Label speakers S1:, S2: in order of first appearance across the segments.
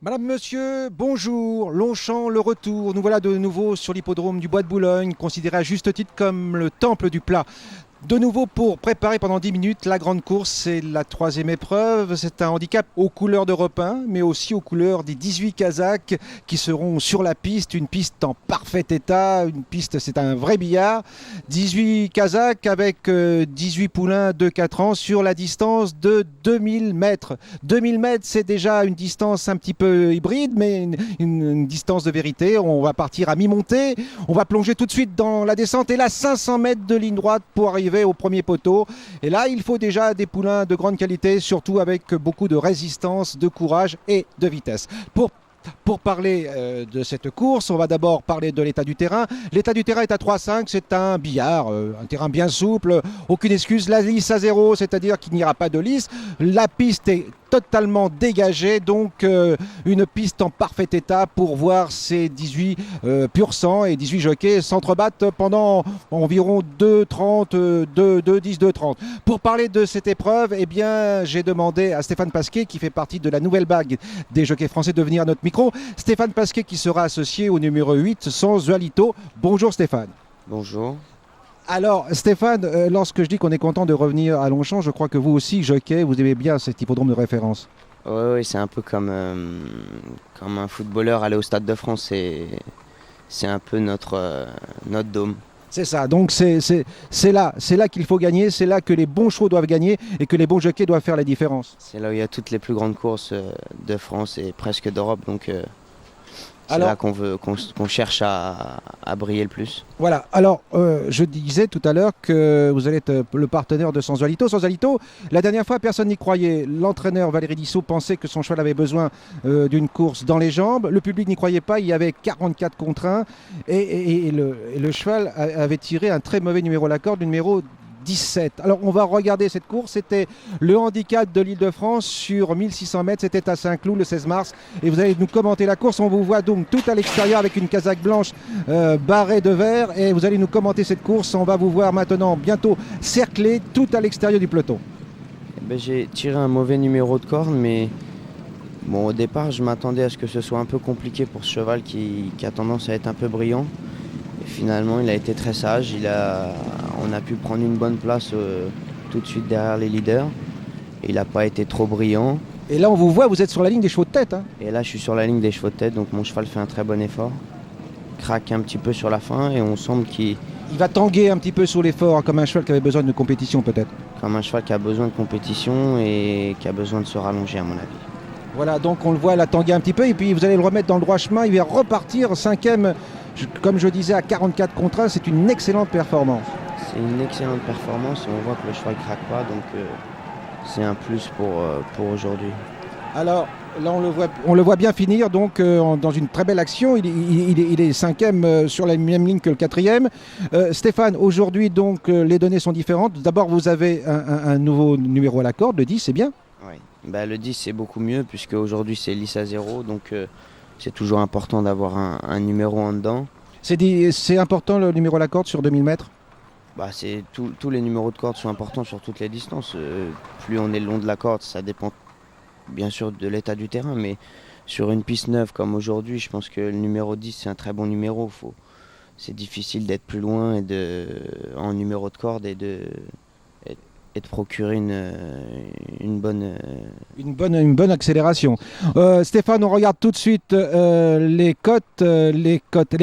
S1: Madame, monsieur, bonjour, Longchamp, le retour. Nous voilà de nouveau sur l'hippodrome du Bois de Boulogne, considéré à juste titre comme le temple du plat. De nouveau pour préparer pendant 10 minutes la grande course, c'est la troisième épreuve. C'est un handicap aux couleurs d'Europe 1, mais aussi aux couleurs des 18 Kazakhs qui seront sur la piste. Une piste en parfait état, une piste, c'est un vrai billard. 18 Kazakhs avec 18 poulains de 4 ans sur la distance de 2000 mètres. 2000 mètres, c'est déjà une distance un petit peu hybride, mais une distance de vérité. On va partir à mi-montée, on va plonger tout de suite dans la descente et là 500 mètres de ligne droite pour arriver au premier poteau. Et là, il faut déjà des poulains de grande qualité, surtout avec beaucoup de résistance, de courage et de vitesse. Pour parler de cette course, on va d'abord parler de l'état du terrain. L'état du terrain est à 3,5, c'est un billard, un terrain bien souple, aucune excuse. La lisse à 0, c'est-à-dire qu'il n'y aura pas de lisse. La piste est totalement dégagée, donc une piste en parfait état pour voir ces 18 pur sang et 18 jockeys s'entrebattre pendant environ 2,30, 2,10, 2,30. Pour parler de cette épreuve, eh bien, j'ai demandé à Stéphane Pasquier, qui fait partie de la nouvelle bague des jockeys français, de venir à notre micro. Stéphane Pasquier qui sera associé au numéro 8, sans Zualito. Bonjour Stéphane.
S2: Bonjour.
S1: Alors Stéphane, lorsque je dis qu'on est content de revenir à Longchamp, je crois que vous aussi, jockey, vous aimez bien cet hippodrome de référence.
S2: Oui, c'est un peu comme un footballeur aller au Stade de France, c'est un peu notre dôme.
S1: C'est ça, donc c'est là qu'il faut gagner, c'est là que les bons chevaux doivent gagner et que les bons jockeys doivent faire la différence.
S2: C'est là où il y a toutes les plus grandes courses de France et presque d'Europe, donc c'est là qu'on cherche à briller le plus.
S1: Voilà, alors je disais tout à l'heure que vous allez être le partenaire de Sanzualito. Sanzualito, la dernière fois personne n'y croyait. L'entraîneur Valérie Dissot pensait que son cheval avait besoin d'une course dans les jambes. Le public n'y croyait pas, il y avait 44 contre 1 et le cheval avait tiré un très mauvais numéro à la corde, le numéro 17. Alors on va regarder cette course, c'était le handicap de l'Île-de-France sur 1600 mètres, c'était à Saint-Cloud le 16 mars et vous allez nous commenter la course. On vous voit donc tout à l'extérieur avec une casaque blanche barrée de vert et vous allez nous commenter cette course. On va vous voir maintenant bientôt cerclé tout à l'extérieur du peloton.
S2: J'ai tiré un mauvais numéro de corde, mais bon, au départ je m'attendais à ce que ce soit un peu compliqué pour ce cheval qui a tendance à être un peu brillant. Et finalement il a été très sage, on a pu prendre une bonne place tout de suite derrière les leaders. Et il n'a pas été trop brillant.
S1: Et là on vous voit, vous êtes sur la ligne des chevaux de tête.
S2: Et là je suis sur la ligne des chevaux de tête, donc mon cheval fait un très bon effort. Craque un petit peu sur la fin et on semble qu'il
S1: va tanguer un petit peu sur l'effort, comme un cheval qui avait besoin de compétition peut-être.
S2: Comme un cheval qui a besoin de compétition et qui a besoin de se rallonger à mon avis.
S1: Voilà, donc on le voit la tanguer un petit peu et puis vous allez le remettre dans le droit chemin. Il va repartir cinquième, comme je disais, à 44 contre 1. C'est une excellente performance.
S2: C'est une excellente performance et on voit que le cheval ne craque pas, donc c'est un plus pour aujourd'hui.
S1: Alors là on le voit bien finir donc dans une très belle action. Il est cinquième sur la même ligne que le quatrième. Stéphane, aujourd'hui donc les données sont différentes. D'abord vous avez un nouveau numéro à la corde, le 10, c'est bien.
S2: Oui, le 10 c'est beaucoup mieux puisque aujourd'hui c'est lisse à 0, donc c'est toujours important d'avoir un numéro en dedans.
S1: C'est important le numéro à la corde sur 2000 mètres.
S2: Tous les numéros de corde sont importants sur toutes les distances. Plus on est le long de la corde, ça dépend bien sûr de l'état du terrain, mais sur une piste neuve comme aujourd'hui, je pense que le numéro 10 c'est un très bon numéro. C'est difficile d'être plus loin en numéro de corde et de procurer une bonne
S1: accélération. Stéphane, on regarde tout de suite les cotes, les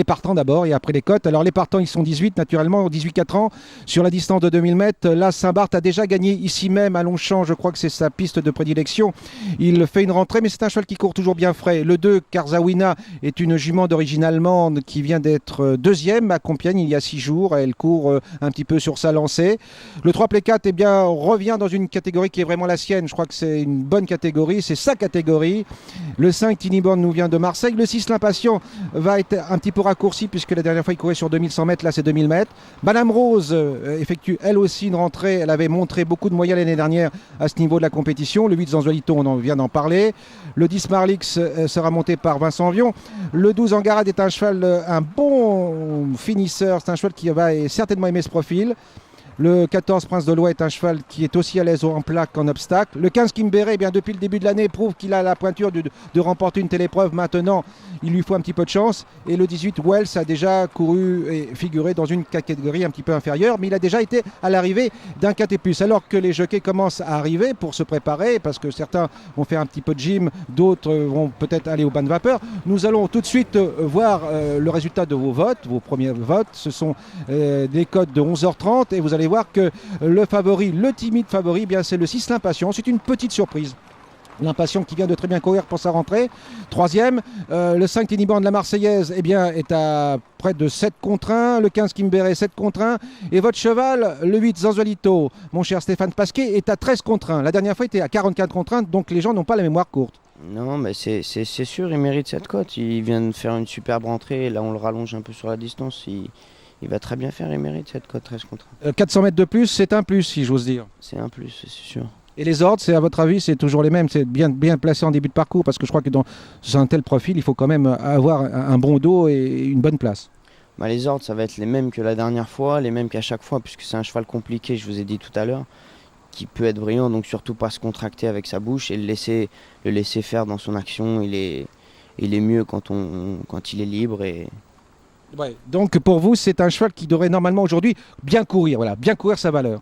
S1: partants d'abord et après les cotes. Alors les partants ils sont 18 naturellement, 18-4 ans sur la distance de 2000 mètres. Là Saint-Barth a déjà gagné ici même à Longchamp, je crois que c'est sa piste de prédilection. Il fait une rentrée mais c'est un cheval qui court toujours bien frais. Le 2, Karzawina, est une jument d'origine allemande qui vient d'être deuxième à Compiègne il y a 6 jours. Elle court un petit peu sur sa lancée. Le 3 Play 4, eh bien revient dans une catégorie qui est vraiment la sienne. Je crois que c'est une bonne catégorie, c'est sa catégorie. Le 5 Tiniborn nous vient de Marseille. Le 6 l'Impatient va être un petit peu raccourci puisque la dernière fois il courait sur 2100 mètres, là c'est 2000 mètres. Madame Rose effectue elle aussi une rentrée. Elle avait montré beaucoup de moyens l'année dernière à ce niveau de la compétition. Le 8 Zanzualito, on en vient d'en parler. Le 10 Marlix sera monté par Vincent Vion. Le 12 Angarade est un cheval, un bon finisseur. C'est un cheval qui va certainement aimer ce profil. Le 14 Prince de Loire est un cheval qui est aussi à l'aise en plaque qu'en obstacle. Le 15 Kimbere, depuis le début de l'année, prouve qu'il a la pointure de remporter une telle épreuve. Maintenant, il lui faut un petit peu de chance. Et le 18 Wells a déjà couru et figuré dans une catégorie un petit peu inférieure, mais il a déjà été à l'arrivée d'un quintet plus. Alors que les jockeys commencent à arriver pour se préparer, parce que certains vont faire un petit peu de gym, d'autres vont peut-être aller au bain de vapeur. Nous allons tout de suite voir le résultat de vos votes, vos premiers votes. Ce sont des codes de 11h30 et vous allez voir que le favori, le timide favori, c'est le 6 l'Impatient. C'est une petite surprise. L'Impatient qui vient de très bien courir pour sa rentrée. Troisième, le 5 Tiniborn de la Marseillaise est à près de 7 contre 1. Le 15 Kimbere 7 contre 1. Et votre cheval, le 8 Zanzualito, mon cher Stéphane Pasquet, est à 13 contre 1. La dernière fois, il était à 44 contre 1, donc les gens n'ont pas la mémoire courte.
S2: Non, mais c'est sûr, il mérite cette cote. Il vient de faire une superbe rentrée. Là, on le rallonge un peu sur la distance. Il va très bien faire, il mérite cette cote 13 contre 1.
S1: 400 mètres de plus, c'est un plus, si j'ose dire.
S2: C'est un plus, c'est sûr.
S1: Et les ordres, à votre avis, c'est toujours les mêmes? C'est bien placé en début de parcours? Parce que je crois que dans un tel profil, il faut quand même avoir un bon dos et une bonne place.
S2: Les ordres, ça va être les mêmes que la dernière fois, les mêmes qu'à chaque fois, puisque c'est un cheval compliqué, je vous ai dit tout à l'heure, qui peut être brillant, donc surtout pas se contracter avec sa bouche et le laisser faire dans son action. Il est mieux quand il est libre.
S1: Ouais, donc pour vous, c'est un cheval qui devrait normalement aujourd'hui bien courir sa valeur.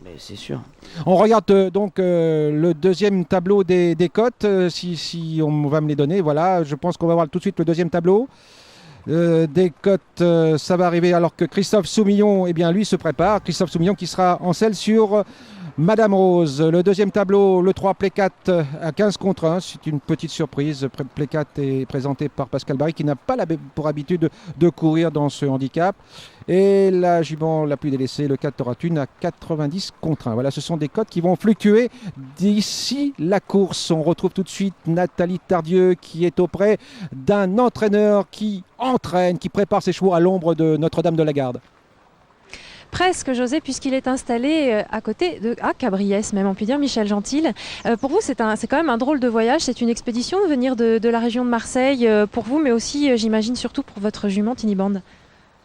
S2: Mais c'est sûr.
S1: On regarde donc le deuxième tableau des cotes, si on va me les donner. Voilà, je pense qu'on va voir tout de suite le deuxième tableau. Des cotes, ça va arriver alors que Christophe Soumillon, lui se prépare. Christophe Soumillon qui sera en selle sur Madame Rose. Le deuxième tableau, le 3 Plécat à 15 contre 1. C'est une petite surprise. Plécat est présenté par Pascal Barry qui n'a pas pour habitude de courir dans ce handicap. Et la jument la plus délaissée, le 4 Toratune à 90 contre 1. Voilà, ce sont des cotes qui vont fluctuer d'ici la course. On retrouve tout de suite Nathalie Tardieu qui est auprès d'un entraîneur qui entraîne, qui prépare ses chevaux à l'ombre de Notre-Dame de la Garde.
S3: Presque, José, puisqu'il est installé à côté à Cabriès, même on peut dire, Michel Gentil. Pour vous, c'est quand même un drôle de voyage. C'est une expédition de venir de la région de Marseille pour vous, mais aussi, j'imagine, surtout pour votre jument Tiniborn.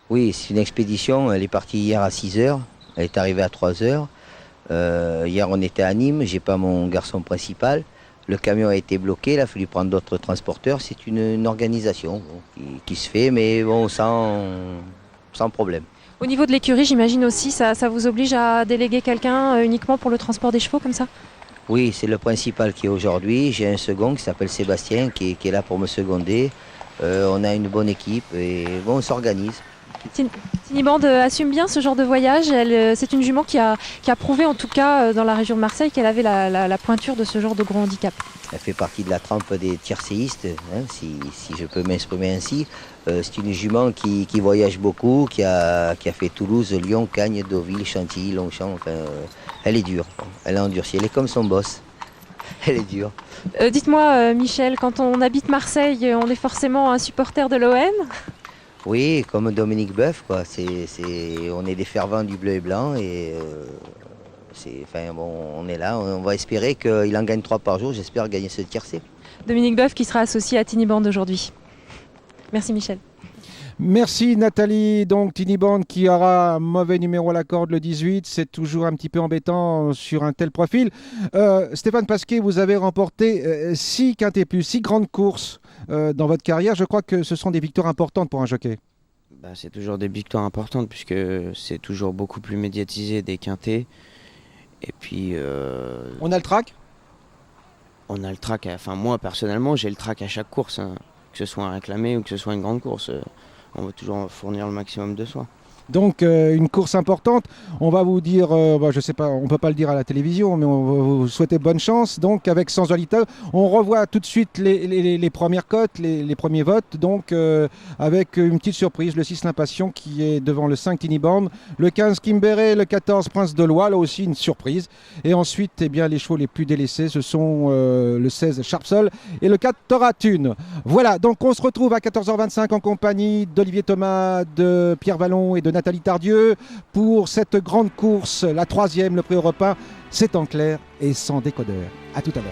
S4: Oui, c'est une expédition. Elle est partie hier à 6h. Elle est arrivée à 3h. Hier, on était à Nîmes. J'ai pas mon garçon principal. Le camion a été bloqué. Il a fallu prendre d'autres transporteurs. C'est une organisation qui se fait, mais bon, sans problème.
S3: Au niveau de l'écurie, j'imagine aussi, ça vous oblige à déléguer quelqu'un uniquement pour le transport des chevaux comme ça?
S4: Oui, c'est le principal qui est aujourd'hui. J'ai un second qui s'appelle Sébastien qui est là pour me seconder. On a une bonne équipe et bon, on s'organise.
S3: Tiniborn assume bien ce genre de voyage. C'est une jument qui a prouvé en tout cas dans la région de Marseille qu'elle avait la pointure de ce genre de gros handicap.
S4: Elle fait partie de la trempe des tiercéistes, si je peux m'exprimer ainsi. C'est une jument qui voyage beaucoup, qui a fait Toulouse, Lyon, Cagnes, Deauville, Chantilly, Longchamp. Elle est dure, elle est endurcie, elle est comme son boss. Elle est dure.
S3: Dites-moi Michel, quand on habite Marseille, on est forcément un supporter de l'OM?
S4: Oui, comme Dominique Boeuf, quoi. On est des fervents du bleu et blanc et on est là. On va espérer qu'il en gagne 3 par jour. J'espère gagner ce tiercé.
S3: Dominique Boeuf qui sera associé à Tiniborn aujourd'hui. Merci Michel.
S1: Merci Nathalie. Donc Tiniborn qui aura un mauvais numéro à la corde le 18, c'est toujours un petit peu embêtant sur un tel profil. Stéphane Pasquet, vous avez remporté 6 quintés plus, 6 grandes courses dans votre carrière. Je crois que ce sont des victoires importantes pour un jockey.
S2: C'est toujours des victoires importantes puisque c'est toujours beaucoup plus médiatisé des quintés. Et puis...
S1: On a le track ?
S2: On a le track, moi personnellement j'ai le track à chaque course, que ce soit un réclamé ou que ce soit une grande course. On veut toujours fournir le maximum de soi.
S1: Donc une course importante. On va vous dire, je sais pas, on peut pas le dire à la télévision, mais on va vous souhaiter bonne chance. Donc avec Sanzualita, on revoit tout de suite les premières cotes, les premiers votes. Donc avec une petite surprise, le 6 l'Impatient qui est devant le 5 Tiniborn, le 15 Kimberet, le 14 Prince de Loire, là aussi une surprise. Et ensuite, eh bien, les chevaux les plus délaissés, ce sont le 16 Sharpsol et le 4 Toratune. Voilà, donc on se retrouve à 14h25 en compagnie d'Olivier Thomas, de Pierre Vallon et de Nathalie Tardieu pour cette grande course, la 3e, le prix européen. C'est en clair et sans décodeur. À tout à l'heure.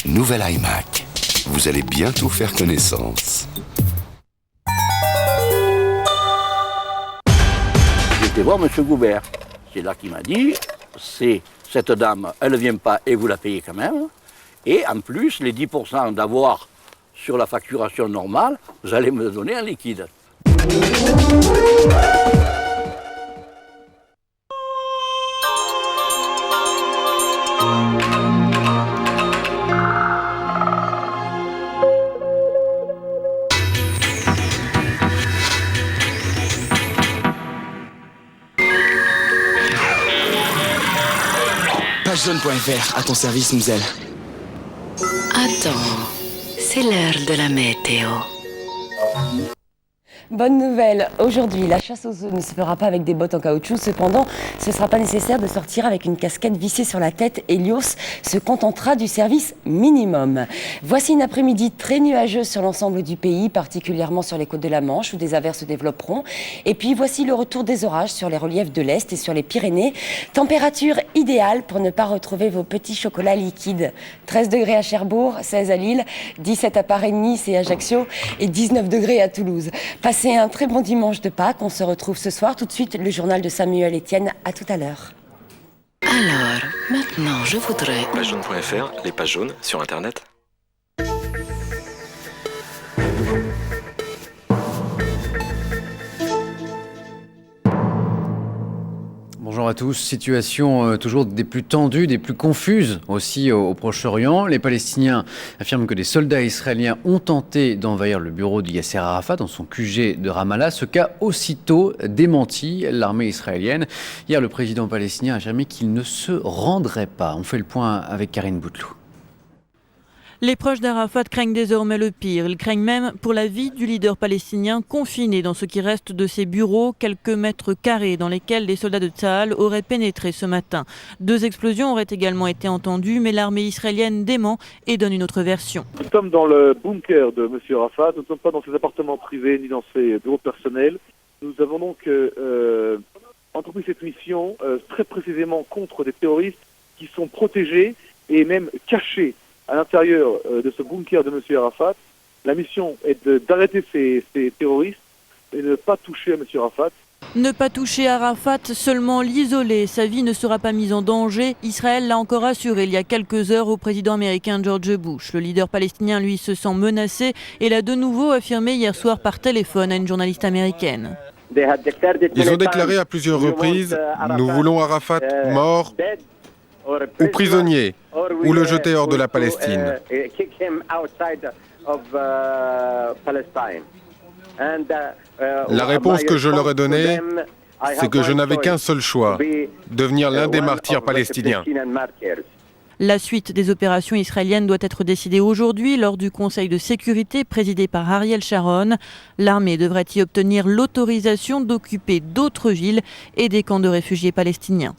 S5: Nouvelle iMac. Vous allez bientôt faire connaissance.
S6: J'étais voir M. Goubert. C'est là qu'il m'a dit, cette dame, elle ne vient pas et vous la payez quand même. Et en plus, les 10% d'avoir sur la facturation normale, vous allez me le donner en liquide.
S7: Pagezone.fr, à ton service, Mzelle.
S8: Attends, c'est l'heure de la météo.
S9: Bonne nouvelle, aujourd'hui la chasse aux œufs ne se fera pas avec des bottes en caoutchouc, cependant ce ne sera pas nécessaire de sortir avec une casquette vissée sur la tête. Helios se contentera du service minimum. Voici une après-midi très nuageuse sur l'ensemble du pays, particulièrement sur les côtes de la Manche où des averses se développeront. Et puis voici le retour des orages sur les reliefs de l'Est et sur les Pyrénées. Température idéale pour ne pas retrouver vos petits chocolats liquides. 13 degrés à Cherbourg, 16 à Lille, 17 à Paris, Nice et Ajaccio et 19 degrés à Toulouse. Passez un très bon dimanche de Pâques. On se retrouve ce soir. Tout de suite, le journal de Samuel Etienne. À tout à l'heure.
S8: Alors, maintenant, je voudrais...
S10: Pagejaune.fr, les pages jaunes sur Internet.
S11: Bonjour à tous. Situation toujours des plus tendues, des plus confuses aussi au Proche-Orient. Les Palestiniens affirment que des soldats israéliens ont tenté d'envahir le bureau de Yasser Arafat dans son QG de Ramallah. Ce cas aussitôt démenti l'armée israélienne. Hier, le président palestinien a affirmé qu'il ne se rendrait pas. On fait le point avec Karine Bouteloup.
S12: Les proches d'Arafat craignent désormais le pire. Ils craignent même pour la vie du leader palestinien confiné dans ce qui reste de ses bureaux, quelques mètres carrés dans lesquels les soldats de Tsahal auraient pénétré ce matin. 2 explosions auraient également été entendues, mais l'armée israélienne dément et donne une autre version.
S13: Nous sommes dans le bunker de M. Arafat, nous ne sommes pas dans ses appartements privés ni dans ses bureaux personnels. Nous avons donc entrepris cette mission très précisément contre des terroristes qui sont protégés et même cachés à l'intérieur de ce bunker de M. Arafat. La mission est d'arrêter ces terroristes et ne pas toucher à M. Arafat.
S12: Ne pas toucher Arafat, seulement l'isoler. Sa vie ne sera pas mise en danger. Israël l'a encore assuré il y a quelques heures au président américain George Bush. Le leader palestinien, lui, se sent menacé et l'a de nouveau affirmé hier soir par téléphone à une journaliste américaine.
S14: Ils ont déclaré à plusieurs reprises « Nous voulons Arafat mort ou prisonnier, ou le jeter hors de la Palestine. » La réponse que je leur ai donnée, c'est que je n'avais qu'un seul choix, devenir l'un des martyrs palestiniens.
S12: La suite des opérations israéliennes doit être décidée aujourd'hui lors du Conseil de sécurité présidé par Ariel Sharon. L'armée devrait y obtenir l'autorisation d'occuper d'autres villes et des camps de réfugiés palestiniens.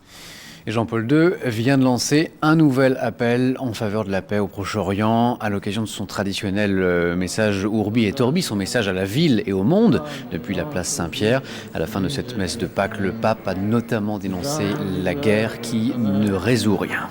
S11: Et Jean-Paul II vient de lancer un nouvel appel en faveur de la paix au Proche-Orient à l'occasion de son traditionnel message Urbi et Orbi, son message à la ville et au monde depuis la place Saint-Pierre. À la fin de cette messe de Pâques, le pape a notamment dénoncé la guerre qui ne résout rien.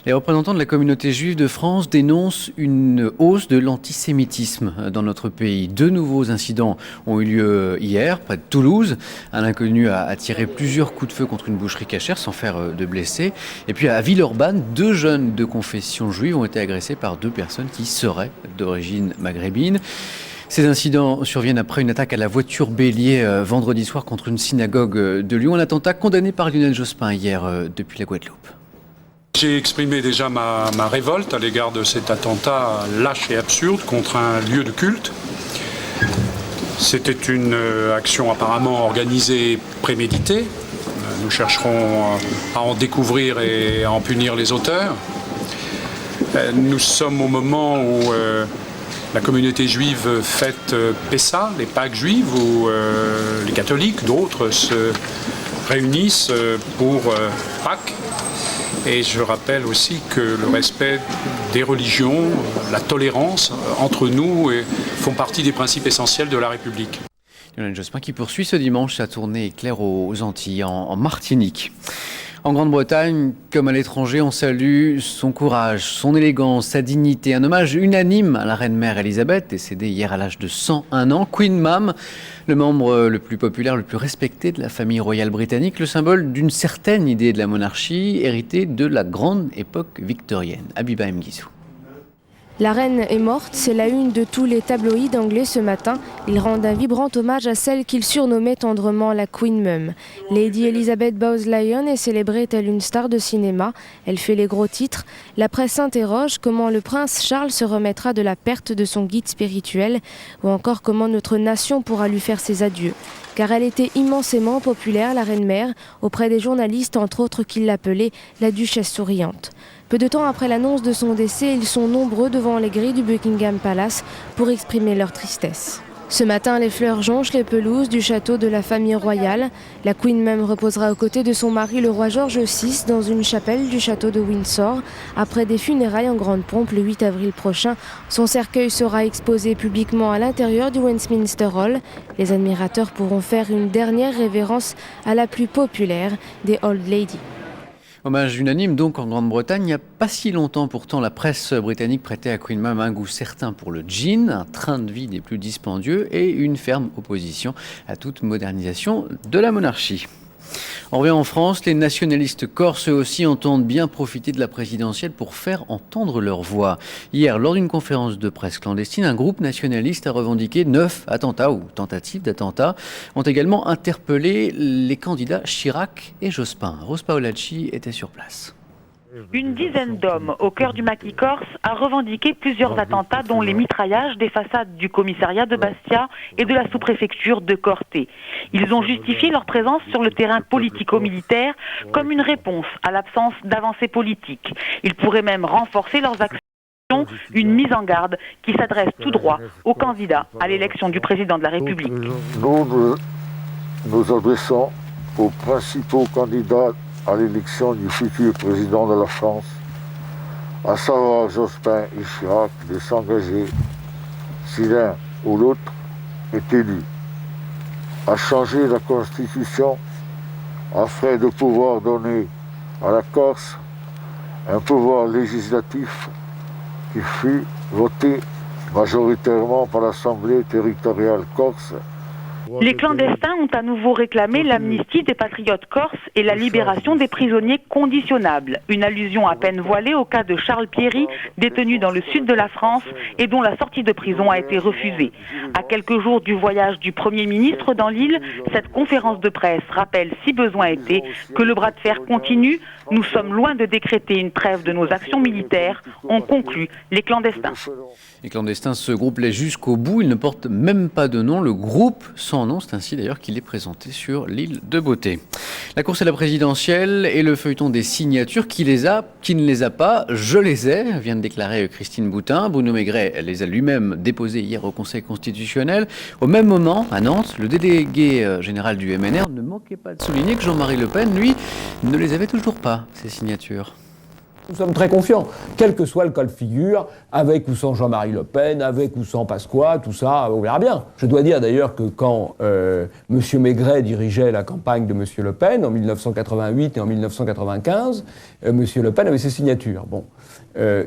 S11: Les représentants de la communauté juive de France dénoncent une hausse de l'antisémitisme dans notre pays. 2 nouveaux incidents ont eu lieu hier, près de Toulouse. Un inconnu a tiré plusieurs coups de feu contre une boucherie cachère sans faire de blessés. Et puis à Villeurbanne, 2 jeunes de confession juive ont été agressés par 2 personnes qui seraient d'origine maghrébine. Ces incidents surviennent après une attaque à la voiture bélier vendredi soir contre une synagogue de Lyon. Un attentat condamné par Lionel Jospin hier depuis la Guadeloupe.
S15: J'ai exprimé déjà ma révolte à l'égard de cet attentat lâche et absurde contre un lieu de culte. C'était une action apparemment organisée, préméditée. Nous chercherons à en découvrir et à en punir les auteurs. Nous sommes au moment où la communauté juive fête Pessah, les Pâques juives, où les catholiques, d'autres, se réunissent pour Pâques. Et je rappelle aussi que le respect des religions, la tolérance entre nous font partie des principes essentiels de la République.
S11: Lionel Jospin qui poursuit ce dimanche sa tournée éclair aux Antilles, en Martinique. En Grande-Bretagne, comme à l'étranger, on salue son courage, son élégance, sa dignité. Un hommage unanime à la reine-mère Elisabeth, décédée hier à l'âge de 101 ans. Queen Mum, le membre le plus populaire, le plus respecté de la famille royale britannique, le symbole d'une certaine idée de la monarchie, héritée de la grande époque victorienne. Habiba Mguizou.
S16: La reine est morte, c'est la une de tous les tabloïds anglais ce matin. Ils rendent un vibrant hommage à celle qu'ils surnommaient tendrement la Queen Mum. Lady Elizabeth Bowes-Lyon est célébrée telle une star de cinéma. Elle fait les gros titres. La presse s'interroge comment le prince Charles se remettra de la perte de son guide spirituel ou encore comment notre nation pourra lui faire ses adieux. Car elle était immensément populaire, la reine-mère, auprès des journalistes, entre autres qui l'appelaient la duchesse souriante. Peu de temps après l'annonce de son décès, ils sont nombreux devant les grilles du Buckingham Palace pour exprimer leur tristesse. Ce matin, les fleurs jonchent les pelouses du château de la famille royale. La Queen Mum reposera aux côtés de son mari, le roi George VI, dans une chapelle du château de Windsor. Après des funérailles en grande pompe le 8 avril prochain, son cercueil sera exposé publiquement à l'intérieur du Westminster Hall. Les admirateurs pourront faire une dernière révérence à la plus populaire des Old Ladies.
S11: Hommage unanime donc en Grande-Bretagne. Il n'y a pas si longtemps pourtant, la presse britannique prêtait à Queen Mum un goût certain pour le gin, un train de vie des plus dispendieux et une ferme opposition à toute modernisation de la monarchie. On revient en France, les nationalistes corses eux aussi entendent bien profiter de la présidentielle pour faire entendre leur voix. Hier, lors d'une conférence de presse clandestine, un groupe nationaliste a revendiqué 9 attentats ou tentatives d'attentats, ont également interpellé les candidats Chirac et Jospin. Rose Paolacci était sur place.
S17: Une dizaine d'hommes au cœur du maquis corse a revendiqué plusieurs attentats dont les mitraillages des façades du commissariat de Bastia et de la sous-préfecture de Corté. Ils ont justifié leur présence sur le terrain politico-militaire comme une réponse à l'absence d'avancée politique. Ils pourraient même renforcer leurs actions, une mise en garde qui s'adresse tout droit aux candidats à l'élection du président de la République.
S18: Nous nous adressons aux principaux candidats à l'élection du futur président de la France, à savoir Jospin et Chirac, de s'engager, si l'un ou l'autre est élu, à changer la Constitution afin de pouvoir donner à la Corse un pouvoir législatif qui fut voté majoritairement par l'Assemblée territoriale corse.
S17: Les clandestins ont à nouveau réclamé l'amnistie des patriotes corses et la libération des prisonniers conditionnables. Une allusion à peine voilée au cas de Charles Pierry, détenu dans le sud de la France et dont la sortie de prison a été refusée. À quelques jours du voyage du Premier ministre dans l'île, cette conférence de presse rappelle, si besoin était, que le bras de fer continue. Nous sommes loin de décréter une trêve de nos actions militaires, ont conclu les clandestins.
S11: Les clandestins se groupent jusqu'au bout, ils ne portent même pas de nom. Le groupe sans nom, c'est ainsi d'ailleurs qu'il est présenté sur l'île de Beauté. La course à la présidentielle et le feuilleton des signatures, qui ne les a pas, je les ai, vient de déclarer Christine Boutin. Bruno Maigret les a lui-même déposés hier au Conseil constitutionnel. Au même moment, à Nantes, le délégué général du MNR ne manquait pas de souligner que Jean-Marie Le Pen, lui, ne les avait toujours pas, ces signatures.
S19: Nous sommes très confiants, quel que soit le cas de figure, avec ou sans Jean-Marie Le Pen, avec ou sans Pasqua, tout ça, on verra bien. Je dois dire d'ailleurs que quand M. Maigret dirigeait la campagne de M. Le Pen, en 1988 et en 1995, M. Le Pen avait ses signatures. Bon.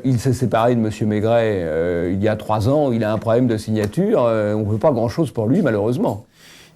S19: Il s'est séparé de M. Maigret il y a 3 ans, il a un problème de signature, on ne veut pas grand-chose pour lui, malheureusement.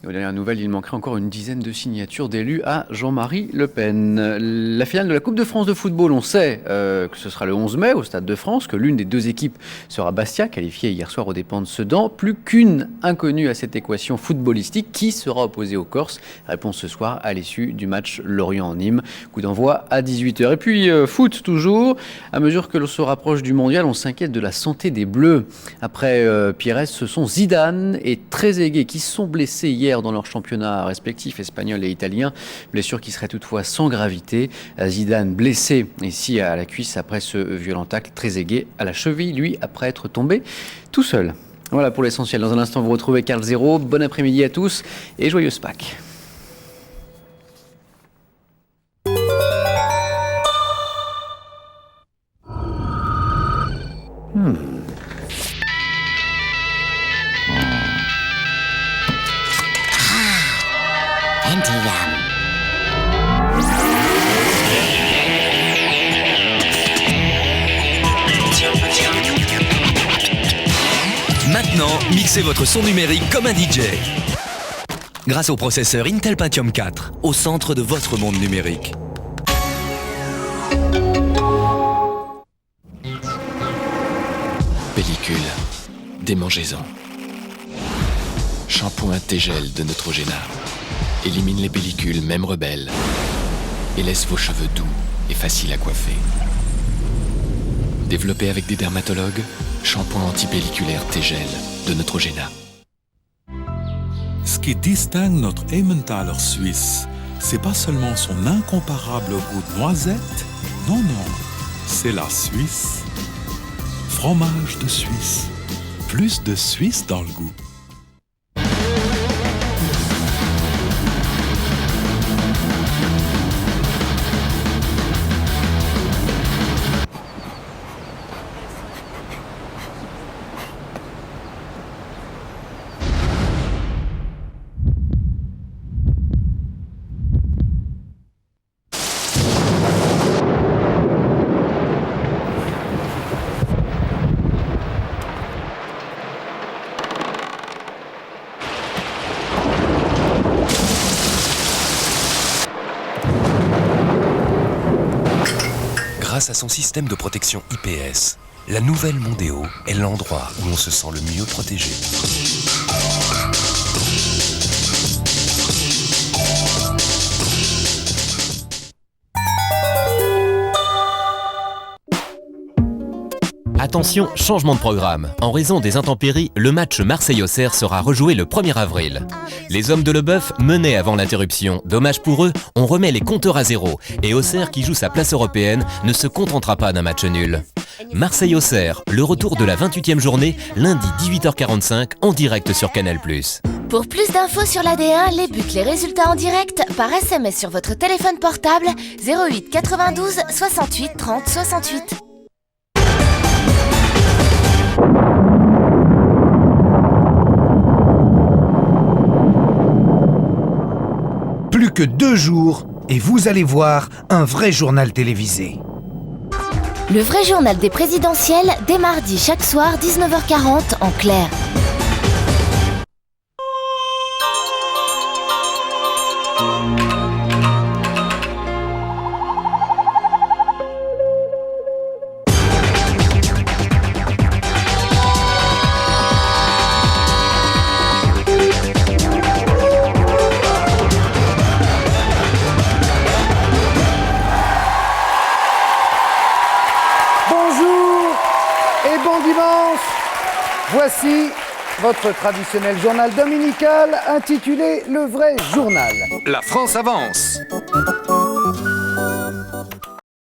S11: Et aux dernières nouvelles, il manquerait encore une dizaine de signatures d'élus à Jean-Marie Le Pen. La finale de la Coupe de France de football, on sait que ce sera le 11 mai au Stade de France, que l'une des 2 équipes sera Bastia, qualifiée hier soir aux dépens de Sedan. Plus qu'une inconnue à cette équation footballistique, qui sera opposée aux Corses? Réponse ce soir à l'issue du match Lorient-Nîmes. Coup d'envoi à 18h. Et puis foot toujours. À mesure que l'on se rapproche du mondial, on s'inquiète de la santé des Bleus. Après Pires, ce sont Zidane et Trezeguet qui sont blessés hier dans leurs championnats respectifs, espagnol et italien. Blessure qui serait toutefois sans gravité. Zidane blessé ici à la cuisse après ce violent tacle. Trezeguet à la cheville, lui, après être tombé tout seul. Voilà pour l'essentiel. Dans un instant, vous retrouvez Carl Zéro. Bon après-midi à tous et joyeuse Pâques.
S20: Maintenant, mixez votre son numérique comme un DJ. Grâce au processeur Intel Pentium 4, au centre de votre monde numérique.
S10: Pellicule, démangez-en. Shampoing Tegel de Neutrogena. Élimine les pellicules, même rebelles. Et laisse vos cheveux doux et faciles à coiffer. Développé avec des dermatologues, shampoing antipelliculaire Tegel de Neutrogena.
S21: Ce qui distingue notre Emmentaler suisse, c'est pas seulement son incomparable goût de noisette, non, c'est la Suisse. Fromage de Suisse, plus de Suisse dans le goût.
S20: Grâce à son système de protection IPS, la nouvelle Mondeo est l'endroit où l'on se sent le mieux protégé.
S22: Attention, changement de programme. En raison des intempéries, le match Marseille-Auxerre sera rejoué le 1er avril. Les hommes de Leboeuf menaient avant l'interruption. Dommage pour eux, on remet les compteurs à zéro. Et Auxerre, qui joue sa place européenne, ne se contentera pas d'un match nul. Marseille-Auxerre, le retour de la 28e journée, lundi 18h45, en direct sur Canal+.
S23: Pour plus d'infos sur l'AD1, les buts, les résultats en direct, par SMS sur votre téléphone portable, 08 92 68 30 68.
S24: Plus que 2 jours et vous allez voir un vrai journal télévisé.
S23: Le vrai journal des présidentielles, dès mardi chaque soir 19h40 en clair.
S24: Voici votre traditionnel journal dominical intitulé Le Vrai Journal.
S20: La France avance.